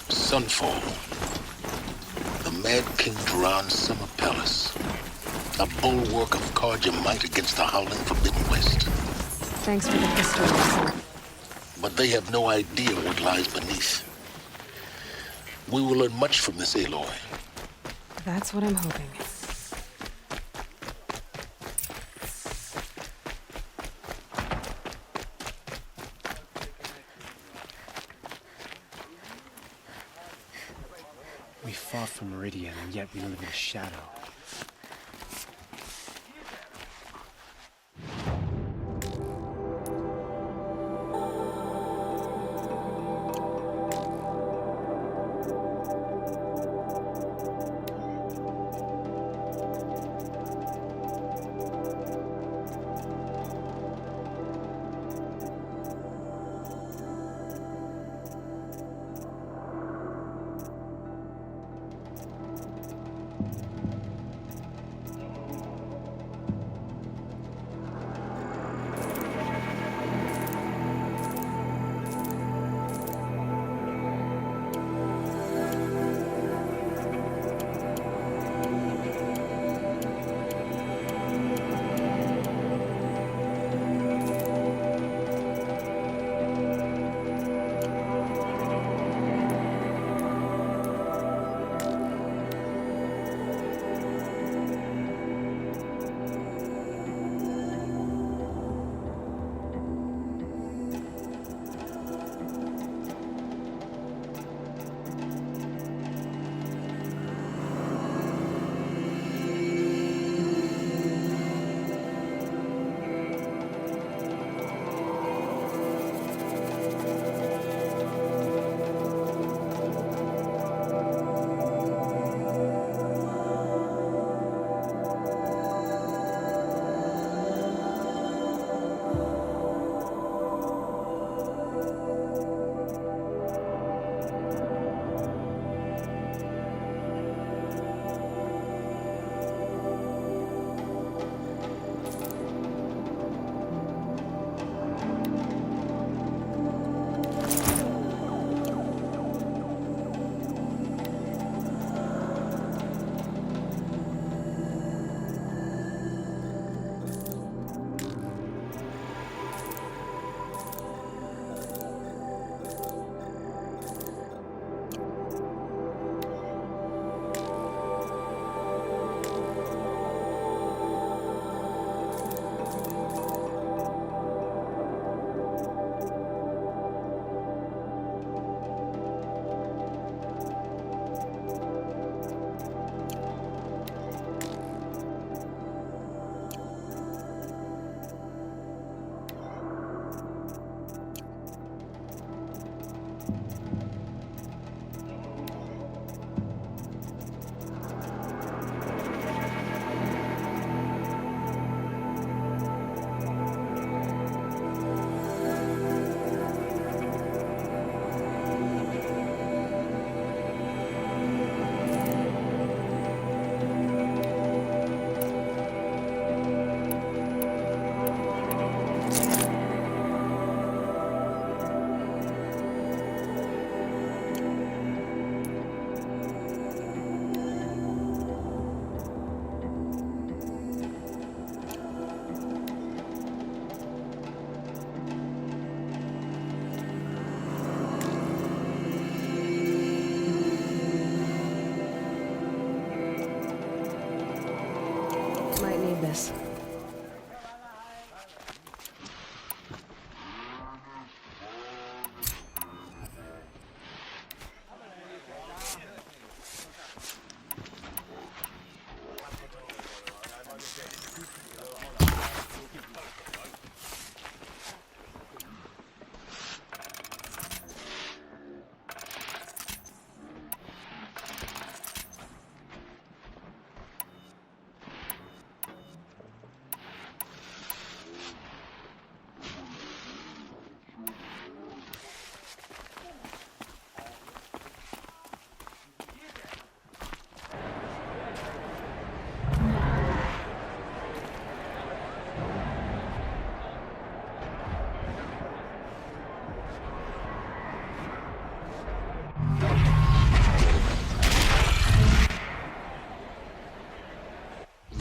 Sunfall. The Mad King Duran's summer palace. A bulwark of guard your might against the howling Forbidden West. Thanks for the history lesson. But they have no idea what lies beneath. We will learn much from this Aloy. That's what I'm hoping. We fought for Meridian, and yet we live in the shadow.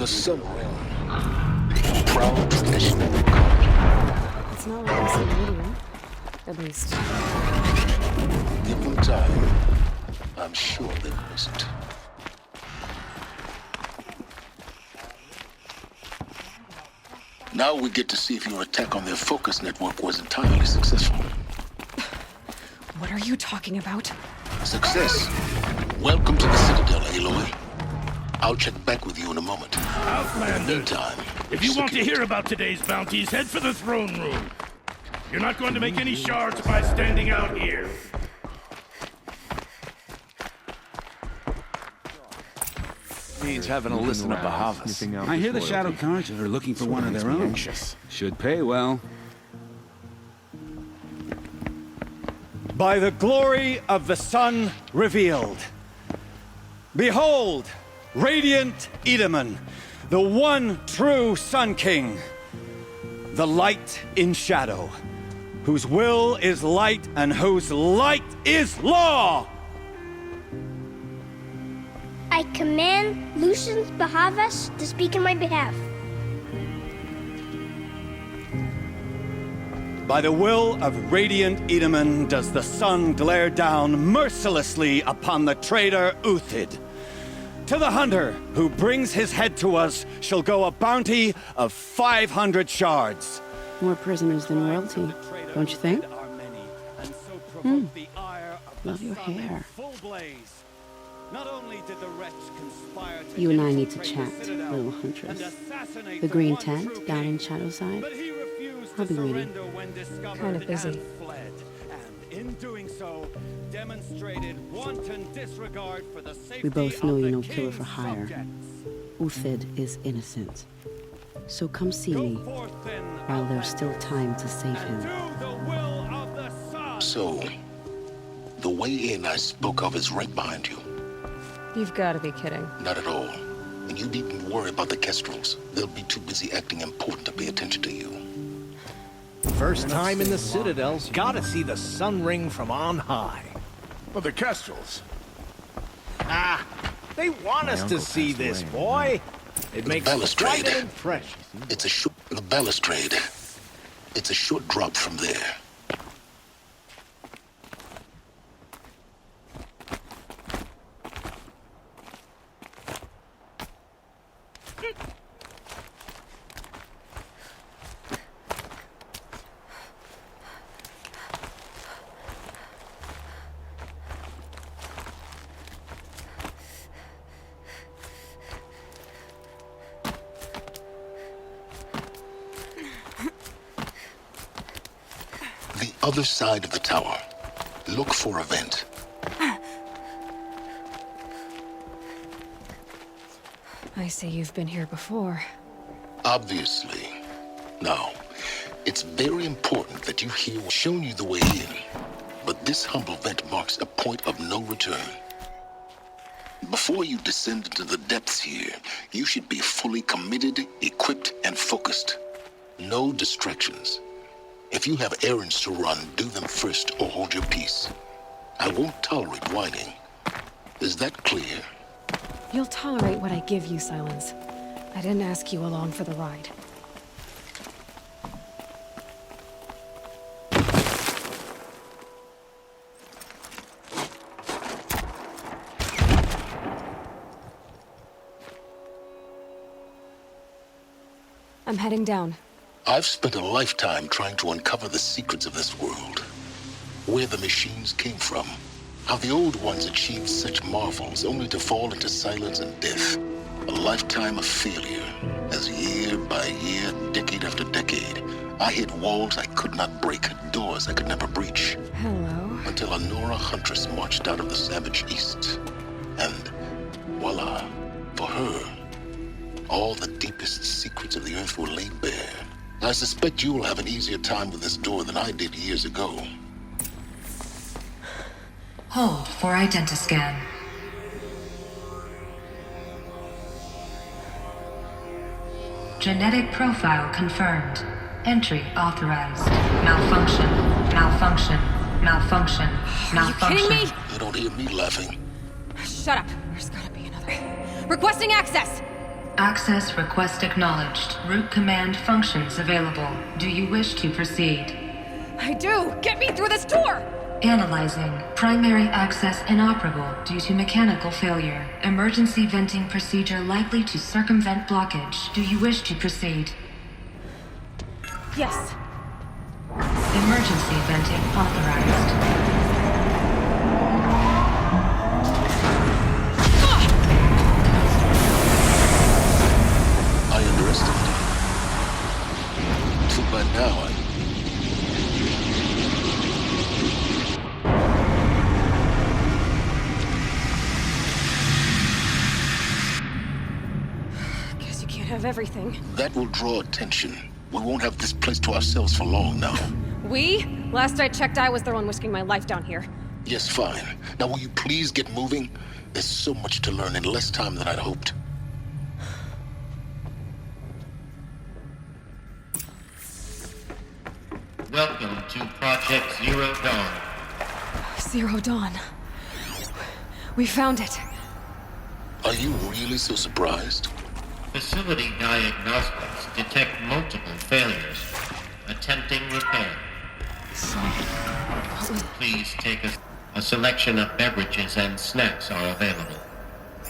The Sun Ring. Proud tradition of the card. It's not like I'm seeing Meridian. At least. Give them time. I'm sure they must. Now we get to see if your attack on their focus network was entirely successful. What are you talking about? Success. Welcome to the Citadel, Aloy. I'll check back with you in a moment. In the Outlander, meantime, if you want to execute. hear about today's bounties, head for the throne room. You're not going to make any shards by standing out here. Needs having a listen to Bahavas. I hear the Shadow Cards are looking for one of their own. Should pay well. By the glory of the sun revealed. Behold, radiant Edaman, the one true Sun King. The light in shadow, whose will is light and whose light is law! I command Lucius Bahavas to speak in my behalf. By the will of radiant Edaman does the sun glare down mercilessly upon the traitor Uthid. To the hunter who brings his head to us shall go a bounty of 500 shards. More prisoners than royalty, don't you think? Love your hair. Not only did the wretch conspire to You and I infiltrate need to the chat, Citadel little and huntress. assassinate The green one tent true down king. in Shadowside. But he refused I'll to be waiting. surrender when discovered Kinda busy. and fled. And in doing so, demonstrated wanton disregard for the safety We both know of you're the no killer king's for hire. subjects. Uthid is innocent. So come see Go me forth then, while there's still time to save and him. do the will of the sun. So, the way in I spoke of is right behind you. You've got to be kidding. Not at all. And you needn't worry about the Kestrels. They'll be too busy acting important to pay attention to you. First time in the Citadel's, gotta see the sun ring from on high. But the Kestrels. Ah, they want us to see this, boy. It makes balustrade. quite an impression. It's a short... The balustrade. It's a short drop from there. The other side of the tower. Look for a vent. I see you've been here before. Obviously. Now, it's very important that you hear what's shown you the way in. But this humble vent marks a point of no return. Before you descend into the depths here, you should be fully committed, equipped, and focused. No distractions. If you have errands to run, do them first or hold your peace. I won't tolerate whining. Is that clear? You'll tolerate what I give you, Silence. I didn't ask you along for the ride. I'm heading down. I've spent a lifetime trying to uncover the secrets of this world. Where the machines came from. How the old ones achieved such marvels only to fall into silence and death. A lifetime of failure, as year by year, decade after decade, I hit walls I could not break, doors I could never breach. Hello. Until a Nora huntress marched out of the savage east. And voila, for her, all the deepest secrets of the earth were laid bare. I suspect you'll have an easier time with this door than I did years ago. Hold for identiscan. Genetic profile confirmed. Entry authorized. Malfunction. Malfunction. Malfunction. Malfunction. Are you kidding me? You don't hear me laughing. Shut up. There's gotta be another. Requesting access! Access request acknowledged. Root command functions available. Do you wish to proceed? I do! Get me through this door! Analyzing. Primary access inoperable due to mechanical failure. Emergency venting procedure likely to circumvent blockage. Do you wish to proceed? Yes. Emergency venting authorized. I underestimated you. So by now, Guess you can't have everything. that will draw attention. We won't have this place to ourselves for long now. We? Last I checked, I was the one risking my life down here. Yes, fine. Now will you please get moving? There's so much to learn in less time than I'd hoped. Welcome to Project Zero Dawn. Zero Dawn. We found it. Are you really so surprised? Facility diagnostics detect multiple failures. Attempting repair. So, what was Please take a selection of beverages and snacks are available.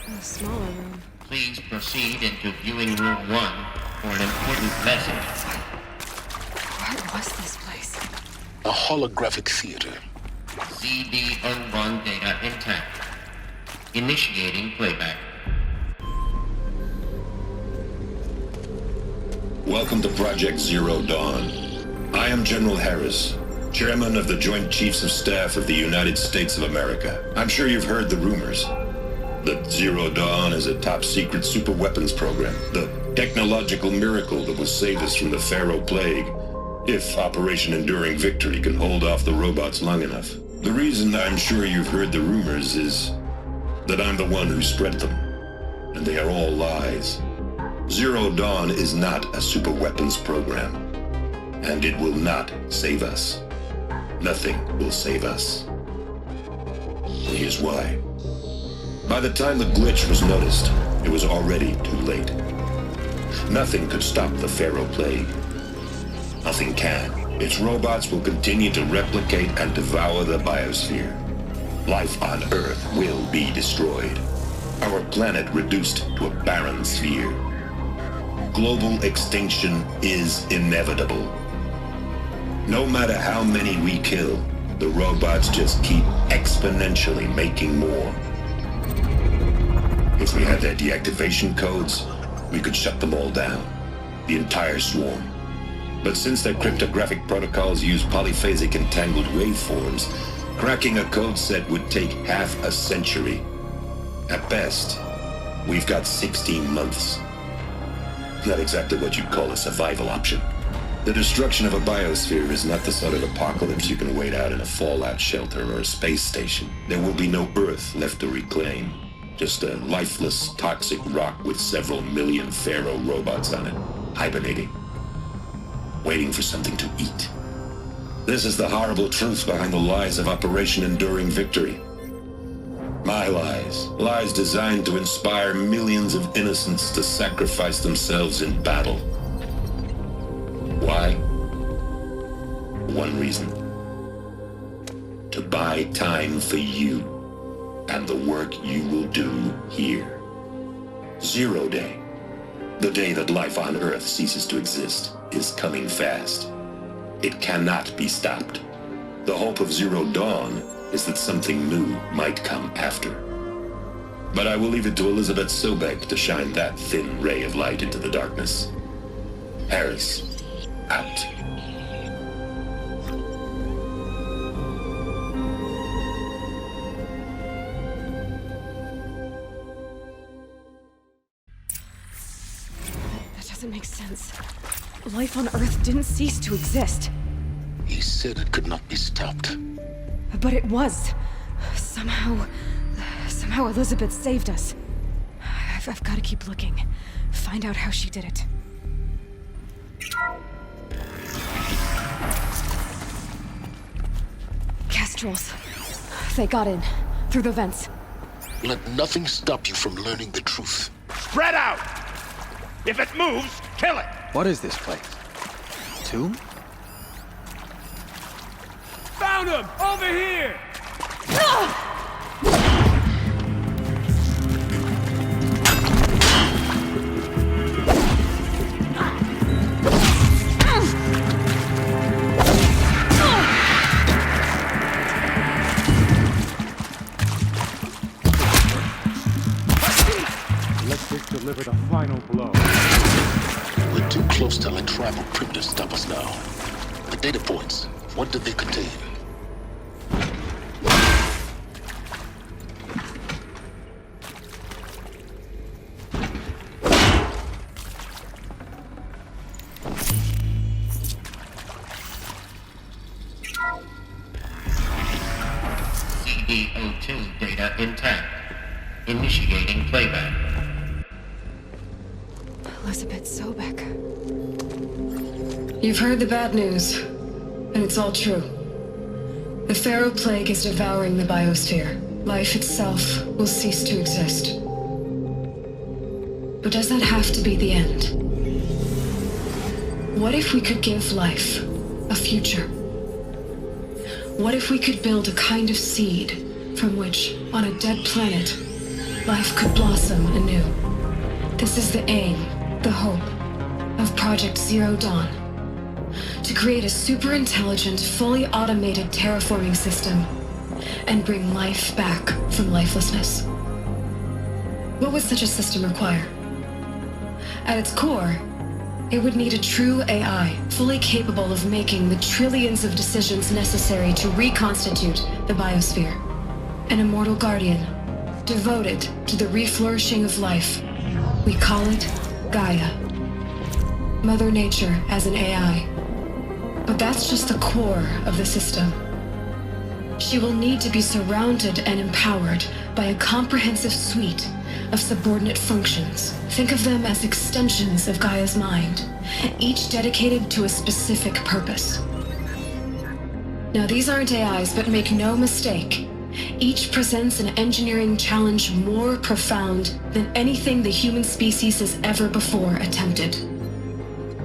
a smaller room? Please proceed into viewing room 1 for an important message. What was this place? A holographic theater. ZD-01 data intact. Initiating playback. Welcome to Project Zero Dawn. I am General Harris, Chairman of the Joint Chiefs of Staff of the United States of America. I'm sure you've heard the rumors that Zero Dawn is a top-secret superweapons program, the technological miracle that will save us from the Pharaoh Plague, if Operation Enduring Victory can hold off the robots long enough. The reason I'm sure you've heard the rumors is that I'm the one who spread them, and they are all lies. Zero Dawn is not a superweapons program, and it will not save us. Nothing will save us. And here's why. By the time the glitch was noticed, it was already too late. Nothing could stop the Pharaoh Plague. Nothing can. Its robots will continue to replicate and devour the biosphere. Life on Earth will be destroyed. Our planet reduced to a barren sphere. Global extinction is inevitable. No matter how many we kill, the robots just keep exponentially making more. If we had their deactivation codes, we could shut them all down. The entire swarm. But since their cryptographic protocols use polyphasic entangled waveforms, cracking a code set would take half a century. At best, we've got 16 months. Not exactly what you'd call a survival option. The destruction of a biosphere is not the sort of apocalypse you can wait out in a fallout shelter or a space station. There will be no Earth left to reclaim. Just a lifeless, toxic rock with several million Pharaoh robots on it, hibernating, waiting for something to eat. This is the horrible truth behind the lies of Operation Enduring Victory. My lies. Lies designed to inspire millions of innocents to sacrifice themselves in battle. Why? One reason. To buy time for you and the work you will do here. Zero Day. The day that life on Earth ceases to exist is coming fast. It cannot be stopped. The hope of Zero Dawn is that something new might come after. But I will leave it to Elizabeth Sobek to shine that thin ray of light into the darkness. Harris, out. That doesn't make sense. Life on Earth didn't cease to exist. He said it could not be stopped. But it was. Somehow Elizabeth saved us. I've got to keep looking. Find out how she did it. Kestrels. They got in. Through the vents. Let nothing stop you from learning the truth. Spread out! If it moves, kill it! What is this place? Tomb? Found him! Over here! Deliver the final blow. We're too close to let tribal primitives stop us now. The data points, what do they contain? CD02 data intact. Initiating playback. Elizabeth Sobek. You've heard the bad news, and it's all true. The Pharaoh Plague is devouring the biosphere. Life itself will cease to exist. But does that have to be the end? What if we could give life a future? What if we could build a kind of seed from which, on a dead planet, life could blossom anew? This is the aim, the hope, of Project Zero Dawn. To create a super-intelligent, fully automated terraforming system and bring life back from lifelessness. What would such a system require? At its core, it would need a true AI, fully capable of making the trillions of decisions necessary to reconstitute the biosphere. An immortal guardian, devoted to the reflourishing of life. We call it Gaia. Mother Nature as an AI. But that's just the core of the system. She will need to be surrounded and empowered by a comprehensive suite of subordinate functions. Think of them as extensions of Gaia's mind, each dedicated to a specific purpose. Now, these aren't AIs, but make no mistake, each presents an engineering challenge more profound than anything the human species has ever before attempted.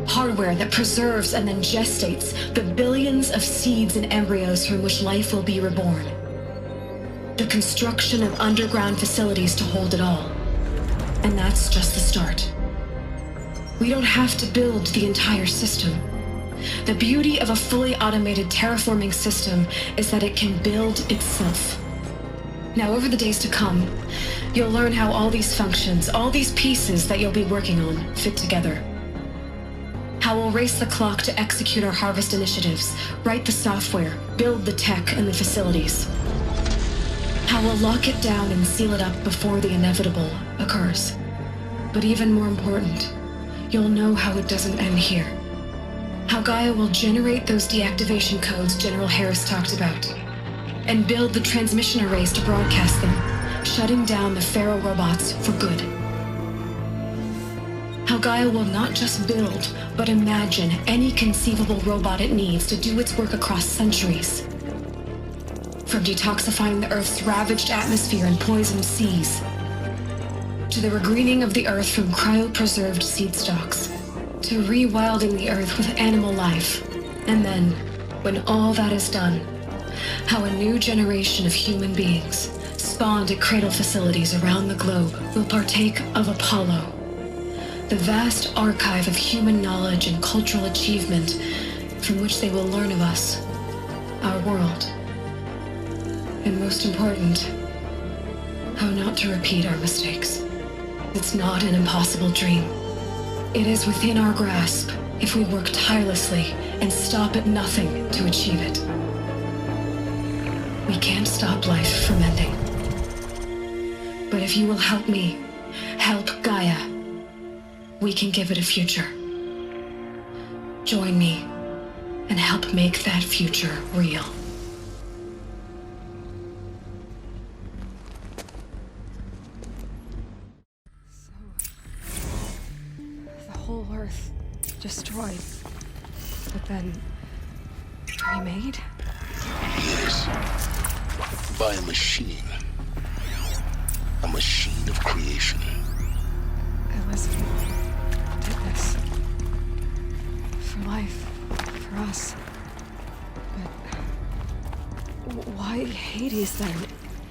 Hardware that preserves and then gestates the billions of seeds and embryos from which life will be reborn. The construction of underground facilities to hold it all. And that's just the start. We don't have to build the entire system. The beauty of a fully automated terraforming system is that it can build itself. Now, over the days to come, you'll learn how all these functions, all these pieces that you'll be working on, fit together. How we'll race the clock to execute our harvest initiatives, write the software, build the tech and the facilities. How we'll lock it down and seal it up before the inevitable occurs. But even more important, you'll know how it doesn't end here. How Gaia will generate those deactivation codes General Harris talked about, and build the transmission arrays to broadcast them, shutting down the Pharaoh robots for good. How Gaia will not just build, but imagine any conceivable robot it needs to do its work across centuries. From detoxifying the Earth's ravaged atmosphere and poisoned seas, to the regreening of the Earth from cryopreserved seed stocks, to rewilding the Earth with animal life. And then, when all that is done, how a new generation of human beings, spawned at cradle facilities around the globe, will partake of Apollo, the vast archive of human knowledge and cultural achievement from which they will learn of us, our world. And most important, how not to repeat our mistakes. It's not an impossible dream. It is within our grasp if we work tirelessly and stop at nothing to achieve it. We can't stop life from ending. But if you will help me, help Gaia, we can give it a future. Join me and help make that future real. The whole Earth destroyed, but then remade? Yes. By a machine. A machine of creation. Elizabeth. for life, for us. But why Hades then?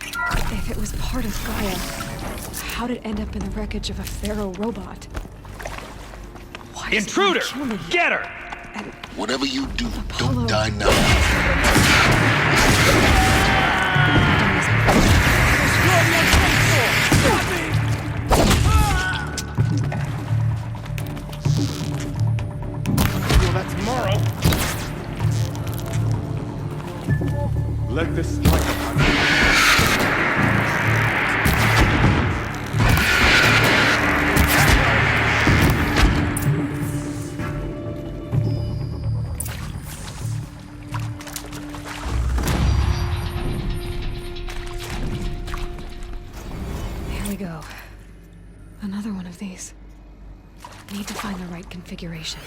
If it was part of Gaia, how'd it end up in the wreckage of a Pharaoh robot? Why does Intruder! it not kill me? Get her! And Whatever you do, Apollo. don't die now. Well, that's tomorrow. Let this strike upon you. Here we go. Another one of these. Need to find the right configuration.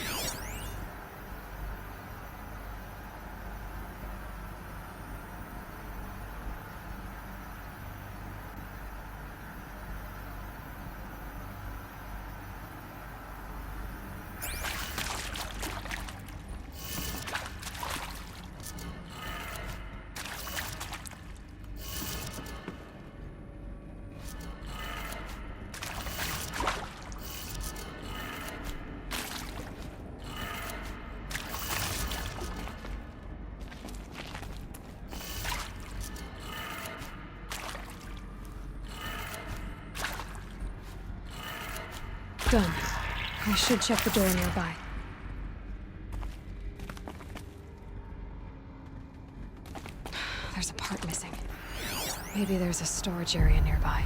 Done. I should check the door nearby. There's a part missing. Maybe there's a storage area nearby.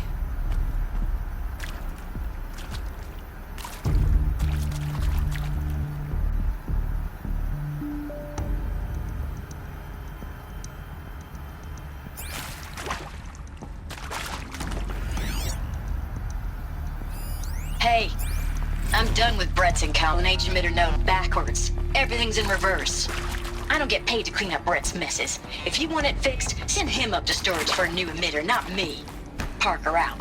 Hey, I'm done with Brett's encounter. An age emitter node backwards. Everything's in reverse. I don't get paid to clean up Brett's messes. If you want it fixed, send him up to storage for a new emitter, not me. Parker out.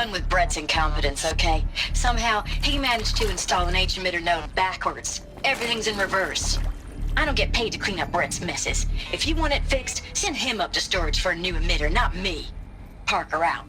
done with Brett's incompetence, okay? Somehow, he managed to install an H-emitter node backwards. Everything's in reverse. I don't get paid to clean up Brett's messes. If you want it fixed, send him up to storage for a new emitter, not me. Parker out.